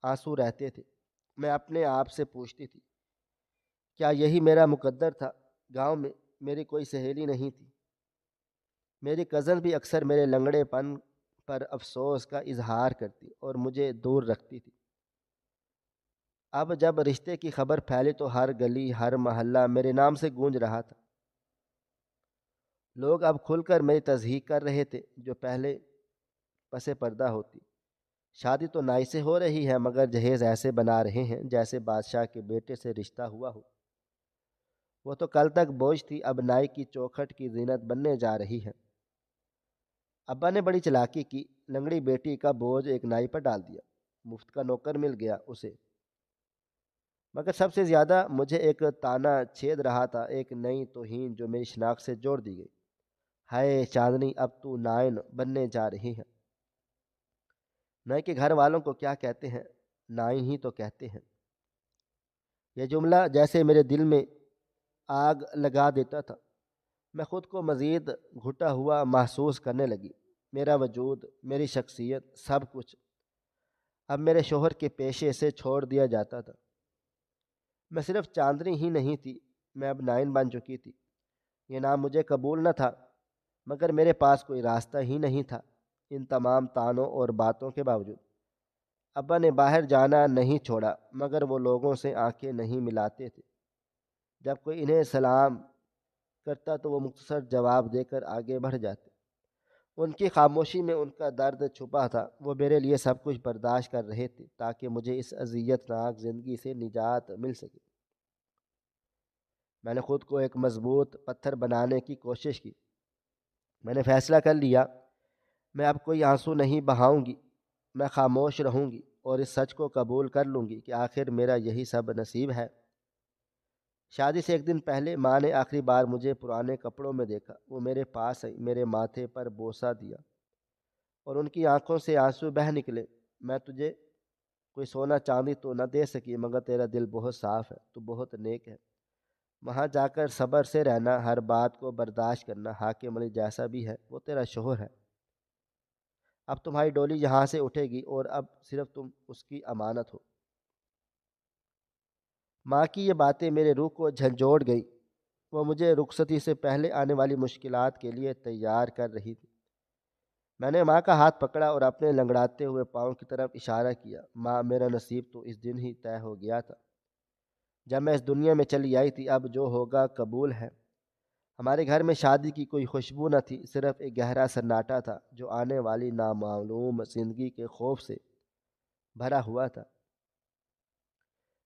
آنسو رہتے تھے۔ میں اپنے آپ سے پوچھتی تھی، کیا یہی میرا مقدر تھا؟ گاؤں میں میری کوئی سہیلی نہیں تھی، میری کزن بھی اکثر میرے لنگڑے پن پر افسوس کا اظہار کرتی اور مجھے دور رکھتی تھی۔ اب جب رشتے کی خبر پھیلی تو ہر گلی ہر محلہ میرے نام سے گونج رہا تھا۔ لوگ اب کھل کر میری تصحیح کر رہے تھے جو پہلے پس پردہ ہوتی۔ شادی تو نائی سے ہو رہی ہے مگر جہیز ایسے بنا رہے ہیں جیسے بادشاہ کے بیٹے سے رشتہ ہوا ہو۔ وہ تو کل تک بوجھ تھی، اب نائی کی چوکھٹ کی زینت بننے جا رہی ہے۔ ابا نے بڑی چلاکی کی، لنگڑی بیٹی کا بوجھ ایک نائی پر ڈال دیا، مفت کا نوکر مل گیا اسے۔ مگر سب سے زیادہ مجھے ایک تانا چھید رہا تھا، ایک نئی توہین جو میری شناخت سے جوڑ دی گئی۔ ہائے چاندنی، اب تو نائن بننے جا رہی ہے۔ نائی کے گھر والوں کو کیا کہتے ہیں، نائی ہی تو کہتے ہیں۔ یہ جملہ جیسے میرے دل میں آگ لگا دیتا تھا۔ میں خود کو مزید گھٹا ہوا محسوس کرنے لگی۔ میرا وجود، میری شخصیت، سب کچھ اب میرے شوہر کے پیشے سے چھوڑ دیا جاتا تھا۔ میں صرف چاندنی ہی نہیں تھی، میں اب نائن بن چکی تھی۔ یہ نام مجھے قبول نہ تھا مگر میرے پاس کوئی راستہ ہی نہیں تھا۔ ان تمام طعنوں اور باتوں کے باوجود ابا نے باہر جانا نہیں چھوڑا مگر وہ لوگوں سے آنکھیں نہیں ملاتے تھے۔ جب کوئی انہیں سلام کرتا تو وہ مختصر جواب دے کر آگے بڑھ جاتے۔ ان کی خاموشی میں ان کا درد چھپا تھا۔ وہ میرے لیے سب کچھ برداشت کر رہے تھے تاکہ مجھے اس اذیت ناک زندگی سے نجات مل سکے۔ میں نے خود کو ایک مضبوط پتھر بنانے کی کوشش کی۔ میں نے فیصلہ کر لیا، میں اب کوئی آنسو نہیں بہاؤں گی، میں خاموش رہوں گی اور اس سچ کو قبول کر لوں گی کہ آخر میرا یہی سب نصیب ہے۔ شادی سے ایک دن پہلے ماں نے آخری بار مجھے پرانے کپڑوں میں دیکھا۔ وہ میرے پاس آئی، میرے ماتھے پر بوسہ دیا اور ان کی آنکھوں سے آنسو بہہ نکلے۔ میں تجھے کوئی سونا چاندی تو نہ دے سکی مگر تیرا دل بہت صاف ہے، تو بہت نیک ہے، وہاں جا کر صبر سے رہنا، ہر بات کو برداشت کرنا، حاکم علی جیسا بھی ہے وہ تیرا شوہر ہے۔ اب تمہاری ڈولی یہاں سے اٹھے گی اور اب صرف تم اس کی امانت ہو۔ ماں کی یہ باتیں میرے روح کو جھنجھوڑ گئی۔ وہ مجھے رخصتی سے پہلے آنے والی مشکلات کے لیے تیار کر رہی تھی۔ میں نے ماں کا ہاتھ پکڑا اور اپنے لنگڑاتے ہوئے پاؤں کی طرف اشارہ کیا۔ ماں، میرا نصیب تو اس دن ہی طے ہو گیا تھا جب میں اس دنیا میں چلی آئی تھی، اب جو ہوگا قبول ہے۔ ہمارے گھر میں شادی کی کوئی خوشبو نہ تھی، صرف ایک گہرا سناٹا تھا جو آنے والی نامعلوم زندگی کے خوف سے بھرا ہوا تھا۔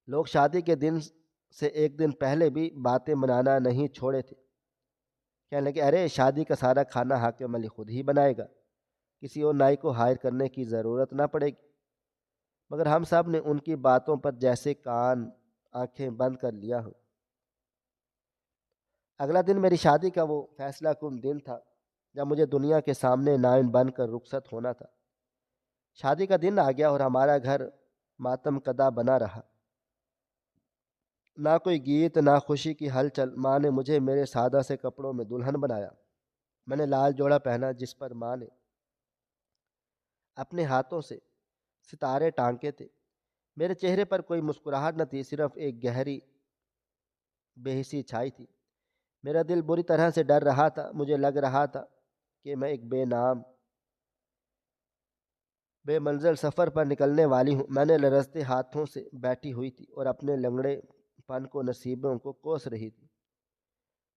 لوگ شادی کے دن سے ایک دن پہلے بھی باتیں بنانا نہیں چھوڑے تھے۔ کہنے لگے، ارے شادی کا سارا کھانا حاکم علی خود ہی بنائے گا، کسی اور نائی کو ہائر کرنے کی ضرورت نہ پڑے گی۔ مگر ہم سب نے ان کی باتوں پر جیسے کان آنکھیں بند کر لیا ہو۔ اگلا دن میری شادی کا وہ فیصلہ کن دن تھا جب مجھے دنیا کے سامنے نائن بن کر رخصت ہونا تھا۔ شادی کا دن آ گیا اور ہمارا گھر ماتم کدہ بنا رہا۔ نہ کوئی گیت، نہ خوشی کی ہلچل۔ ماں نے مجھے میرے سادہ سے کپڑوں میں دلہن بنایا۔ میں نے لال جوڑا پہنا جس پر ماں نے اپنے ہاتھوں سے ستارے ٹانکے تھے۔ میرے چہرے پر کوئی مسکراہٹ نہ تھی، صرف ایک گہری بے حسی چھائی تھی۔ میرا دل بری طرح سے ڈر رہا تھا، مجھے لگ رہا تھا کہ میں ایک بے نام بے منزل سفر پر نکلنے والی ہوں۔ میں نے لرزتے ہاتھوں سے بیٹھی ہوئی تھی اور اپنے لنگڑے پن کو نصیبوں کو کوس رہی تھی۔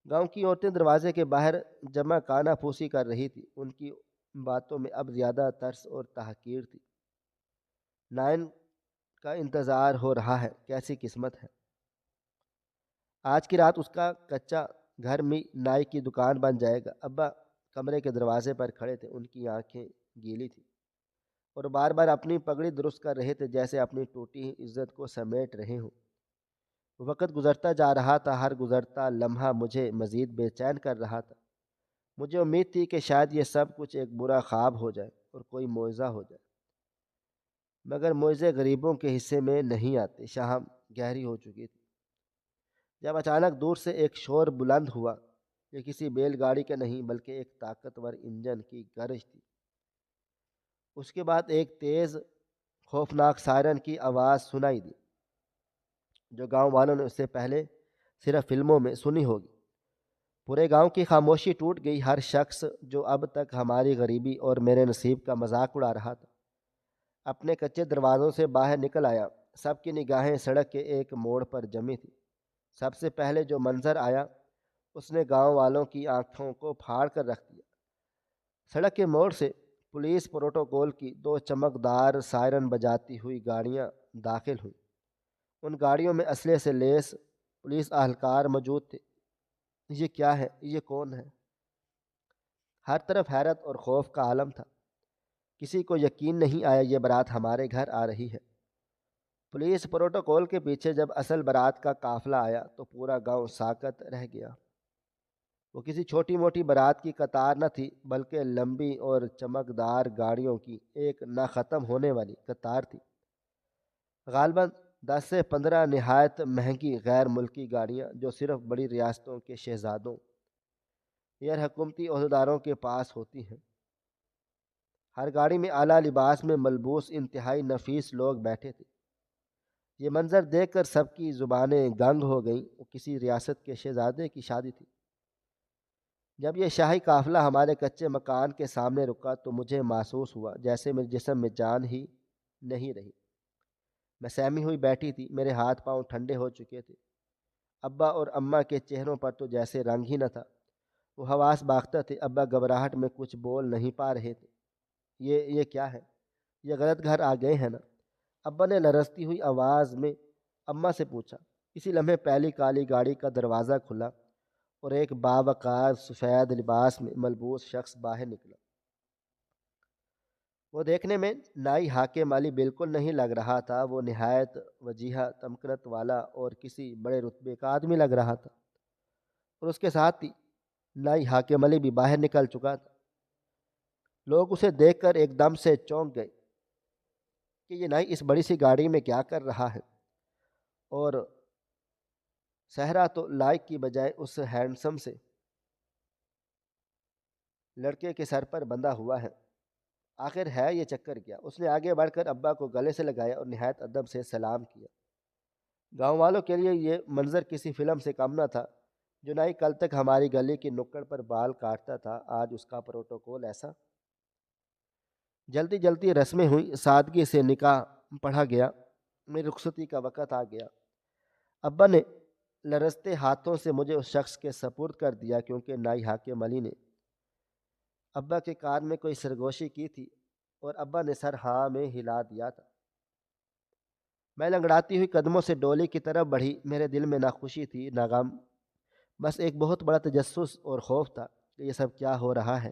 گاؤں کی عورتیں دروازے کے باہر جمع کانا پھوسی کر رہی تھی، ان کی باتوں میں اب زیادہ ترس اور تحقیر تھی۔ نائن کا انتظار ہو رہا ہے، کیسی قسمت ہے۔ آج کی رات اس کا کچا گھر میں نائی کی دکان بن جائے گا۔ ابا کمرے کے دروازے پر کھڑے تھے، ان کی آنکھیں گیلی تھی اور بار بار اپنی پگڑی درست کر رہے تھے، جیسے اپنی ٹوٹی عزت کو سمیٹ رہے ہوں۔ وقت گزرتا جا رہا تھا، ہر گزرتا لمحہ مجھے مزید بے چین کر رہا تھا۔ مجھے امید تھی کہ شاید یہ سب کچھ ایک برا خواب ہو جائے اور کوئی معجزہ ہو جائے، مگر معجزے غریبوں کے حصے میں نہیں آتے۔ شام گہری ہو چکی تھی جب اچانک دور سے ایک شور بلند ہوا۔ یہ کسی بیل گاڑی کا نہیں بلکہ ایک طاقتور انجن کی گرج تھی۔ اس کے بعد ایک تیز خوفناک سائرن کی آواز سنائی دی، جو گاؤں والوں نے اس سے پہلے صرف فلموں میں سنی ہوگی۔ پورے گاؤں کی خاموشی ٹوٹ گئی۔ ہر شخص جو اب تک ہماری غریبی اور میرے نصیب کا مذاق اڑا رہا تھا، اپنے کچے دروازوں سے باہر نکل آیا۔ سب کی نگاہیں سڑک کے ایک موڑ پر جمی تھی۔ سب سے پہلے جو منظر آیا اس نے گاؤں والوں کی آنکھوں کو پھاڑ کر رکھ دیا۔ سڑک کے موڑ سے پولیس پروٹوکول کی دو چمکدار سائرن بجاتی ہوئی گاڑیاں داخل ہوئیں۔ ان گاڑیوں میں اسلحے سے لیس پولیس اہلکار موجود تھے۔ یہ کیا ہے؟ یہ کون ہے؟ ہر طرف حیرت اور خوف کا عالم تھا۔ کسی کو یقین نہیں آیا یہ بارات ہمارے گھر آ رہی ہے۔ پولیس پروٹوکول کے پیچھے جب اصل بارات کا قافلہ آیا تو پورا گاؤں ساکت رہ گیا۔ وہ کسی چھوٹی موٹی بارات کی قطار نہ تھی بلکہ لمبی اور چمکدار گاڑیوں کی ایک نہ ختم ہونے والی قطار تھی۔ غالباً 10 سے 15 نہایت مہنگی غیر ملکی گاڑیاں جو صرف بڑی ریاستوں کے شہزادوں یا حکومتی عہدیداروں کے پاس ہوتی ہیں۔ ہر گاڑی میں اعلیٰ لباس میں ملبوس انتہائی نفیس لوگ بیٹھے تھے۔ یہ منظر دیکھ کر سب کی زبانیں گنگ ہو گئیں۔ وہ کسی ریاست کے شہزادے کی شادی تھی۔ جب یہ شاہی قافلہ ہمارے کچے مکان کے سامنے رکا تو مجھے محسوس ہوا جیسے میرے جسم میں جان ہی نہیں رہی۔ میں سہمی ہوئی بیٹھی تھی، میرے ہاتھ پاؤں ٹھنڈے ہو چکے تھے۔ ابا اور اماں کے چہروں پر تو جیسے رنگ ہی نہ تھا، وہ حواس باختہ تھے۔ ابا گھبراہٹ میں کچھ بول نہیں پا رہے تھے۔ یہ کیا ہے؟ یہ غلط گھر آ گئے ہیں نا؟ ابا نے لرزتی ہوئی آواز میں اماں سے پوچھا۔ اسی لمحے پہلی کالی گاڑی کا دروازہ کھلا اور ایک باوقار سفید لباس میں ملبوس شخص باہر نکلا۔ وہ دیکھنے میں نائی حاکم علی بالکل نہیں لگ رہا تھا۔ وہ نہایت وجیہہ تمکنت والا اور کسی بڑے رتبے کا آدمی لگ رہا تھا، اور اس کے ساتھ ہی نائی حاکم علی بھی باہر نکل چکا تھا۔ لوگ اسے دیکھ کر ایک دم سے چونک گئے کہ یہ نائی اس بڑی سی گاڑی میں کیا کر رہا ہے، اور صحرا تو لائق کی بجائے اس ہینڈسم سے لڑکے کے سر پر بندھا ہوا ہے۔ آخر ہے یہ چکر کیا؟ اس نے آگے بڑھ کر ابا کو گلے سے لگایا اور نہایت ادب سے سلام کیا۔ گاؤں والوں کے لیے یہ منظر کسی فلم سے کم نہ تھا۔ جو نائی کل تک ہماری گلی کی نکڑ پر بال کاٹتا تھا، آج اس کا پروٹوکول ایسا۔ جلدی جلدی رسمیں ہوئیں، سادگی سے نکاح پڑھا گیا، میری رخصتی کا وقت آ گیا۔ ابا نے لرزتے ہاتھوں سے مجھے اس شخص کے سپرد کر دیا، کیونکہ نائی حاکم علی نے ابا کے کان میں کوئی سرگوشی کی تھی اور ابا نے سر ہاں میں ہلا دیا تھا۔ میں لنگڑاتی ہوئی قدموں سے ڈولی کی طرف بڑھی۔ میرے دل میں نہ خوشی تھی نہ غم، بس ایک بہت بڑا تجسس اور خوف تھا کہ یہ سب کیا ہو رہا ہے،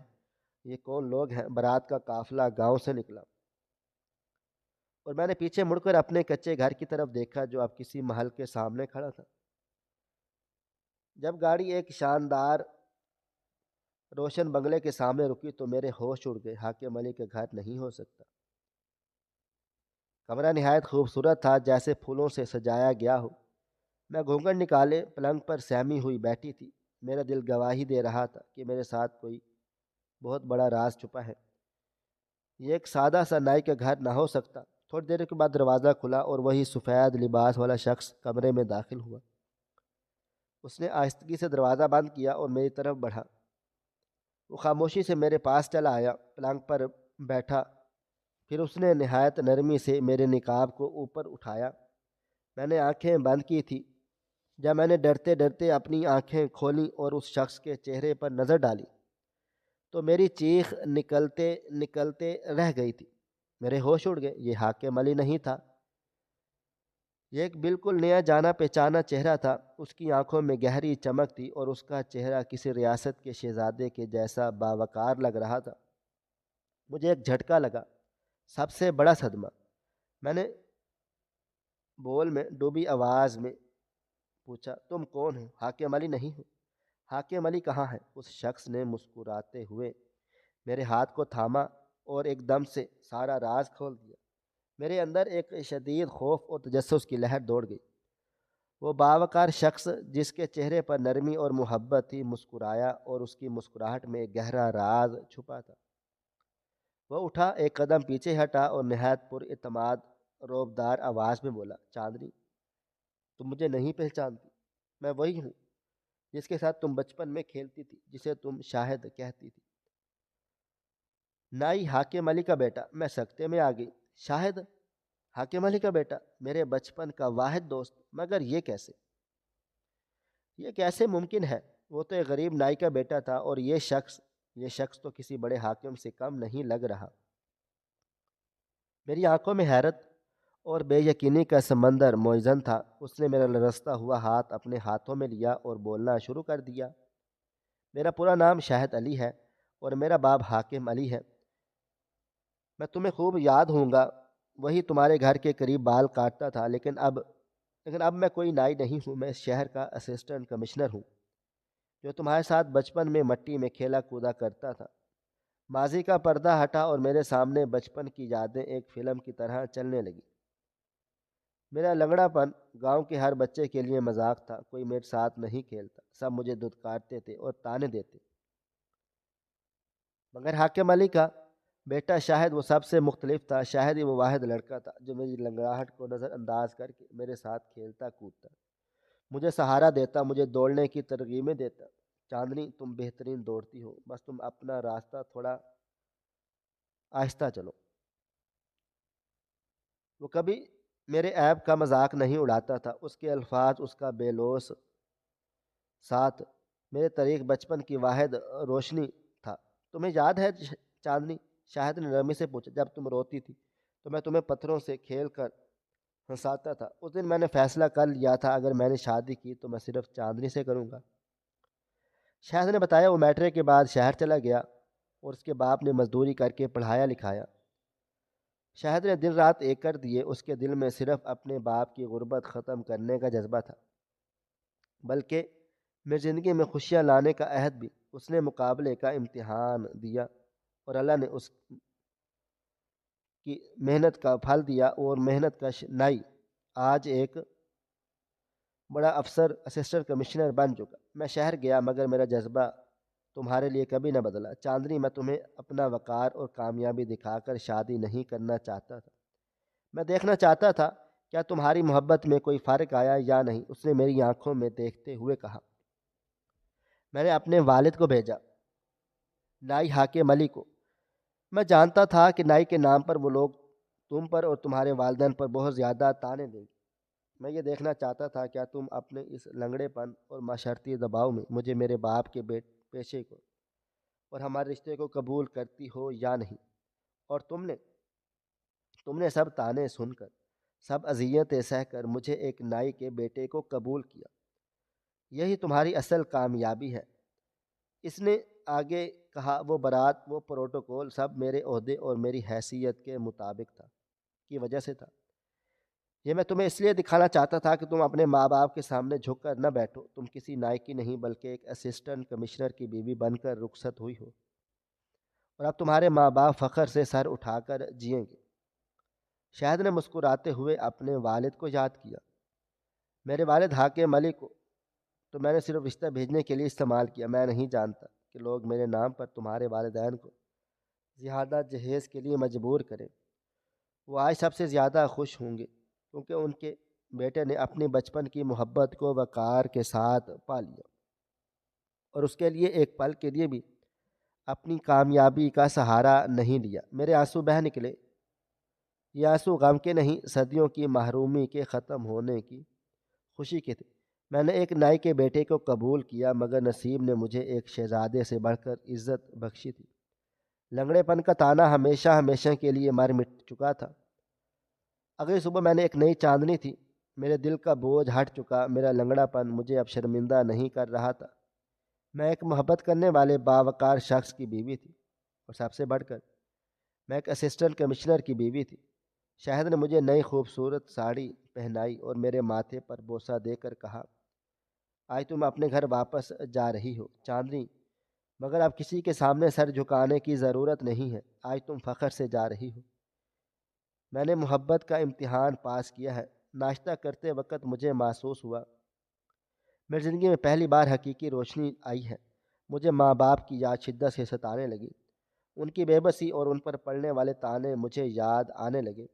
یہ کون لوگ ہیں۔ بارات کا قافلہ گاؤں سے نکلا اور میں نے پیچھے مڑ کر اپنے کچے گھر کی طرف دیکھا جو اب کسی محل کے سامنے کھڑا تھا۔ جب گاڑی ایک شاندار روشن بنگلے کے سامنے رکی تو میرے ہوش اڑ گئے۔ حاکم علی کے گھر نہیں ہو سکتا۔ کمرہ نہایت خوبصورت تھا، جیسے پھولوں سے سجایا گیا ہو۔ میں گھونگھٹ نکالے پلنگ پر سہمی ہوئی بیٹھی تھی۔ میرا دل گواہی دے رہا تھا کہ میرے ساتھ کوئی بہت بڑا راز چھپا ہے۔ یہ ایک سادہ سا نائی کا گھر نہ ہو سکتا۔ تھوڑی دیر کے بعد دروازہ کھلا اور وہی سفید لباس والا شخص کمرے میں داخل ہوا۔ اس نے آہستگی سے دروازہ بند کیا اور میری طرف بڑھا۔ وہ خاموشی سے میرے پاس چلا آیا، پلنگ پر بیٹھا، پھر اس نے نہایت نرمی سے میرے نقاب کو اوپر اٹھایا۔ میں نے آنکھیں بند کی تھی جب میں نے ڈرتے ڈرتے اپنی آنکھیں کھولیں اور اس شخص کے چہرے پر نظر ڈالی تو میری چیخ نکلتے نکلتے رہ گئی تھی۔ میرے ہوش اڑ گئے۔ یہ حاکم علی نہیں تھا، یہ ایک بالکل نیا جانا پہچانا چہرہ تھا۔ اس کی آنکھوں میں گہری چمک تھی اور اس کا چہرہ کسی ریاست کے شہزادے کے جیسا باوقار لگ رہا تھا۔ مجھے ایک جھٹکا لگا، سب سے بڑا صدمہ۔ میں نے بول میں ڈوبی آواز میں پوچھا، تم کون ہو؟ حاکم علی نہیں ہو؟ حاکم علی کہاں ہے؟ اس شخص نے مسکراتے ہوئے میرے ہاتھ کو تھاما اور ایک دم سے سارا راز کھول دیا۔ میرے اندر ایک شدید خوف اور تجسس کی لہر دوڑ گئی۔ وہ باوقار شخص جس کے چہرے پر نرمی اور محبت تھی مسکرایا اور اس کی مسکراہٹ میں ایک گہرا راز چھپا تھا۔ وہ اٹھا، ایک قدم پیچھے ہٹا اور نہایت پر اعتماد روبدار آواز میں بولا، چاندنی، تم مجھے نہیں پہچانتی؟ میں وہی ہوں جس کے ساتھ تم بچپن میں کھیلتی تھی، جسے تم شاہد کہتی تھی۔ نائی حاکم علی کا بیٹا۔ میں سکتے میں آ گئی۔ شاہد؟ حاکم علی کا بیٹا؟ میرے بچپن کا واحد دوست؟ مگر یہ کیسے ممکن ہے؟ وہ تو ایک غریب نائی کا بیٹا تھا اور یہ شخص تو کسی بڑے حاکم سے کم نہیں لگ رہا۔ میری آنکھوں میں حیرت اور بے یقینی کا سمندر موزن تھا۔ اس نے میرا لرزتا ہوا ہاتھ اپنے ہاتھوں میں لیا اور بولنا شروع کر دیا، میرا پورا نام شاہد علی ہے اور میرا باپ حاکم علی ہے۔ میں تمہیں خوب یاد ہوں گا، وہی تمہارے گھر کے قریب بال کاٹتا تھا، لیکن اب میں کوئی نائی نہیں ہوں، میں اس شہر کا اسسٹنٹ کمشنر ہوں جو تمہارے ساتھ بچپن میں مٹی میں کھیلا کودا کرتا تھا۔ ماضی کا پردہ ہٹا اور میرے سامنے بچپن کی یادیں ایک فلم کی طرح چلنے لگی۔ میرا لنگڑا پن گاؤں کے ہر بچے کے لیے مذاق تھا، کوئی میرے ساتھ نہیں کھیلتا، سب مجھے دھتکارتے تھے اور تانے دیتے۔ مگر حاکم علی کا بیٹا شاہد وہ سب سے مختلف تھا۔ شاہد ہی وہ واحد لڑکا تھا جو میری لنگڑاہٹ کو نظر انداز کر کے میرے ساتھ کھیلتا کودتا، مجھے سہارا دیتا، مجھے دوڑنے کی ترغیبیں دیتا۔ چاندنی، تم بہترین دوڑتی ہو، بس تم اپنا راستہ تھوڑا آہستہ چلو۔ وہ کبھی میرے عیب کا مذاق نہیں اڑاتا تھا، اس کے الفاظ، اس کا بے لوث ساتھ میرے طریق بچپن کی واحد روشنی تھا۔ تمہیں یاد ہے چاندنی؟ شاہد نے نرمی سے پوچھا، جب تم روتی تھی تو میں تمہیں پتھروں سے کھیل کر ہنساتا تھا۔ اس دن میں نے فیصلہ کر لیا تھا، اگر میں نے شادی کی تو میں صرف چاندنی سے کروں گا۔ شاہد نے بتایا، وہ میٹرک کے بعد شہر چلا گیا اور اس کے باپ نے مزدوری کر کے پڑھایا لکھایا۔ شاہد نے دن رات ایک کر دیے۔ اس کے دل میں صرف اپنے باپ کی غربت ختم کرنے کا جذبہ تھا، بلکہ میری زندگی میں خوشیاں لانے کا عہد بھی۔ اس نے مقابلے کا امتحان دیا اور اللہ نے اس کی محنت کا پھل دیا، اور محنت کا نائی آج ایک بڑا افسر، اسسٹنٹ کمشنر بن چکا۔ میں شہر گیا مگر میرا جذبہ تمہارے لیے کبھی نہ بدلا۔ چاندنی، میں تمہیں اپنا وقار اور کامیابی دکھا کر شادی نہیں کرنا چاہتا تھا، میں دیکھنا چاہتا تھا کیا تمہاری محبت میں کوئی فرق آیا یا نہیں۔ اس نے میری آنکھوں میں دیکھتے ہوئے کہا، میں نے اپنے والد کو بھیجا، نائی حاکم علی کو۔ میں جانتا تھا کہ نائی کے نام پر وہ لوگ تم پر اور تمہارے والدین پر بہت زیادہ طعنے دیں گے۔ میں یہ دیکھنا چاہتا تھا کیا تم اپنے اس لنگڑے پن اور معاشرتی دباؤ میں مجھے، میرے باپ کے پیشے کو اور ہمارے رشتے کو قبول کرتی ہو یا نہیں۔ اور تم نے سب طعنے سن کر، سب اذیتیں سہ کر مجھے ایک نائی کے بیٹے کو قبول کیا۔ یہی تمہاری اصل کامیابی ہے۔ اس نے آگے کہا، وہ برات، وہ پروٹوکول سب میرے عہدے اور میری حیثیت کے مطابق تھا، کی وجہ سے تھا۔ یہ میں تمہیں اس لیے دکھانا چاہتا تھا کہ تم اپنے ماں باپ کے سامنے جھک کر نہ بیٹھو۔ تم کسی نائی کی نہیں بلکہ ایک اسسٹنٹ کمشنر کی بیوی بن کر رخصت ہوئی ہو، اور اب تمہارے ماں باپ فخر سے سر اٹھا کر جئیں گے۔ شاہد نے مسکراتے ہوئے اپنے والد کو یاد کیا۔ میرے والد حاکم ملک کو تو میں نے صرف رشتہ بھیجنے کے لیے استعمال کیا۔ میں نہیں جانتا کہ لوگ میرے نام پر تمہارے والدین کو زیادہ جہیز کے لیے مجبور کریں۔ وہ آج سب سے زیادہ خوش ہوں گے کیونکہ ان کے بیٹے نے اپنی بچپن کی محبت کو وقار کے ساتھ پا لیا اور اس کے لیے ایک پل کے لیے بھی اپنی کامیابی کا سہارا نہیں لیا۔ میرے آنسو بہہ نکلے۔ یہ آنسو غم کے نہیں، صدیوں کی محرومی کے ختم ہونے کی خوشی کے تھے۔ میں نے ایک نائی کے بیٹے کو قبول کیا، مگر نصیب نے مجھے ایک شہزادے سے بڑھ کر عزت بخشی تھی۔ لنگڑے پن کا تانا ہمیشہ ہمیشہ کے لیے مر مٹ چکا تھا۔ اگلی صبح میں نے ایک نئی چاندنی تھی۔ میرے دل کا بوجھ ہٹ چکا۔ میرا لنگڑا پن مجھے اب شرمندہ نہیں کر رہا تھا۔ میں ایک محبت کرنے والے باوقار شخص کی بیوی تھی، اور سب سے بڑھ کر میں ایک اسسٹنٹ کمشنر کی بیوی تھی۔ شاہد نے مجھے نئی خوبصورت ساڑی پہنائی اور میرے ماتھے پر بوسہ دے کر کہا، آج تم اپنے گھر واپس جا رہی ہو چاندنی، مگر اب کسی کے سامنے سر جھکانے کی ضرورت نہیں ہے۔ آج تم فخر سے جا رہی ہو۔ میں نے محبت کا امتحان پاس کیا ہے۔ ناشتہ کرتے وقت مجھے محسوس ہوا میری زندگی میں پہلی بار حقیقی روشنی آئی ہے۔ مجھے ماں باپ کی یاد شدت سے ستانے لگی۔ ان کی بے بسی اور ان پر پڑنے والے تانے مجھے یاد آنے لگے،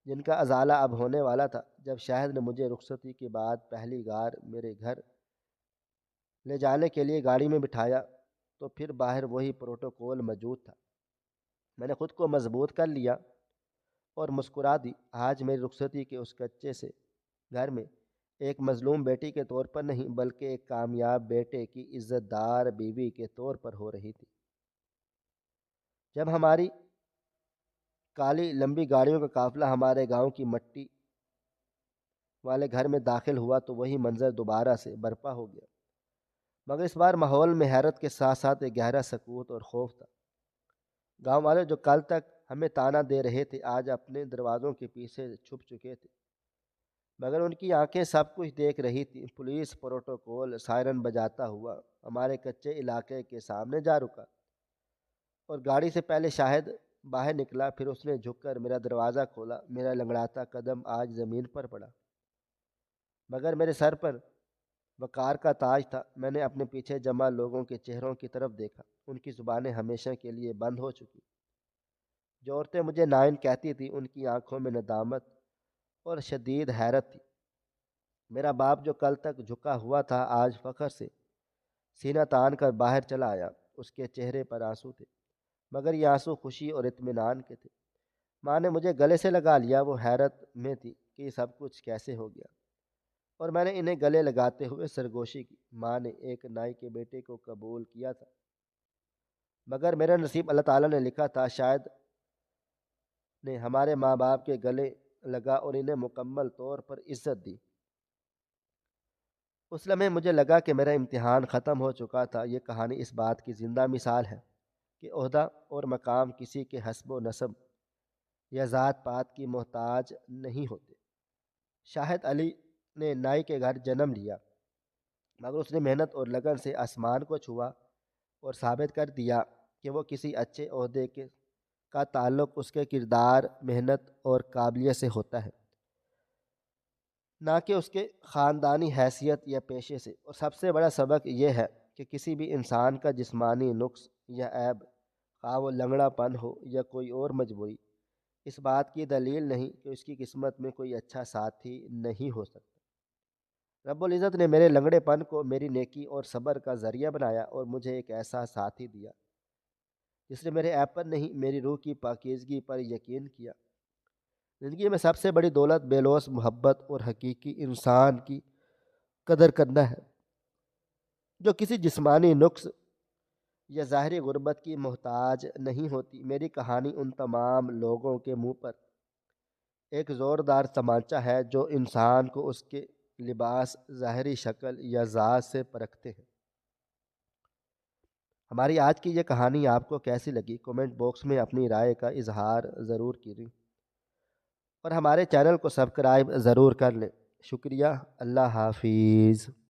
جن کا ازالہ اب ہونے والا تھا۔ جب شاہد نے مجھے رخصتی کے بعد پہلی بار میرے گھر لے جانے کے لیے گاڑی میں بٹھایا تو پھر باہر وہی پروٹوکول موجود تھا۔ میں نے خود کو مضبوط کر لیا اور مسکرا دی۔ آج میری رخصتی کے اس کچے سے گھر میں ایک مظلوم بیٹی کے طور پر نہیں، بلکہ ایک کامیاب بیٹے کی عزت دار بیوی کے طور پر ہو رہی تھی۔ جب ہماری کالی لمبی گاڑیوں کا قافلہ ہمارے گاؤں کی مٹی والے گھر میں داخل ہوا تو وہی منظر دوبارہ سے برپا ہو گیا، مگر اس بار ماحول میں حیرت کے ساتھ ساتھ ایک گہرا سکوت اور خوف تھا۔ گاؤں والے جو کل تک ہمیں تانا دے رہے تھے آج اپنے دروازوں کے پیچھے چھپ چکے تھے، مگر ان کی آنکھیں سب کچھ دیکھ رہی تھیں۔ پولیس پروٹوکول سائرن بجاتا ہوا ہمارے کچے علاقے کے سامنے جا رکا اور گاڑی سے پہلے شاہد باہر نکلا، پھر اس نے جھک کر میرا دروازہ کھولا۔ میرا لنگڑاتا قدم آج زمین پر پڑا، مگر میرے سر پر وقار کا تاج تھا۔ میں نے اپنے پیچھے جمع لوگوں کے چہروں کی طرف دیکھا، ان کی زبانیں ہمیشہ کے لیے بند ہو چکی۔ جو عورتیں مجھے نائن کہتی تھیں ان کی آنکھوں میں ندامت اور شدید حیرت تھی۔ میرا باپ جو کل تک جھکا ہوا تھا آج فخر سے سینہ تان کر باہر چلا آیا۔ اس کے چہرے پر آنسو تھے، مگر یہ آنسو خوشی اور اطمینان کے تھے۔ ماں نے مجھے گلے سے لگا لیا۔ وہ حیرت میں تھی کہ یہ سب کچھ کیسے ہو گیا، اور میں نے انہیں گلے لگاتے ہوئے سرگوشی کی۔ ماں نے ایک نائی کے بیٹے کو قبول کیا تھا، مگر میرا نصیب اللہ تعالیٰ نے لکھا تھا۔ شاید نے ہمارے ماں باپ کے گلے لگا اور انہیں مکمل طور پر عزت دی۔ اس لمحے مجھے لگا کہ میرا امتحان ختم ہو چکا تھا۔ یہ کہانی اس بات کی زندہ مثال ہے کہ عہدہ اور مقام کسی کے حسب و نسب یا ذات پات کی محتاج نہیں ہوتے۔ شاہد علی نے نائی کے گھر جنم لیا، مگر اس نے محنت اور لگن سے آسمان کو چھوا اور ثابت کر دیا کہ وہ کسی اچھے عہدے کا تعلق اس کے کردار، محنت اور قابلیت سے ہوتا ہے، نہ کہ اس کے خاندانی حیثیت یا پیشے سے۔ اور سب سے بڑا سبق یہ ہے کہ کسی بھی انسان کا جسمانی نقص یا عیب، خواہ وہ لنگڑا پن ہو یا کوئی اور مجبوری، اس بات کی دلیل نہیں کہ اس کی قسمت میں کوئی اچھا ساتھی نہیں ہو سکتا۔ رب العزت نے میرے لنگڑے پن کو میری نیکی اور صبر کا ذریعہ بنایا اور مجھے ایک ایسا ساتھی دیا جس نے میرے عیب پر نہیں، میری روح کی پاکیزگی پر یقین کیا۔ زندگی میں سب سے بڑی دولت بے لوث محبت اور حقیقی انسان کی قدر کرنا ہے، جو کسی جسمانی نقص یا ظاہری غربت کی محتاج نہیں ہوتی۔ میری کہانی ان تمام لوگوں کے منہ پر ایک زوردار تمانچہ ہے جو انسان کو اس کے لباس، ظاہری شکل یا ذات سے پرکھتے ہیں۔ ہماری آج کی یہ کہانی آپ کو کیسی لگی؟ کومنٹ باکس میں اپنی رائے کا اظہار ضرور کیجیے اور ہمارے چینل کو سبسکرائب ضرور کر لیں۔ شکریہ۔ اللہ حافظ۔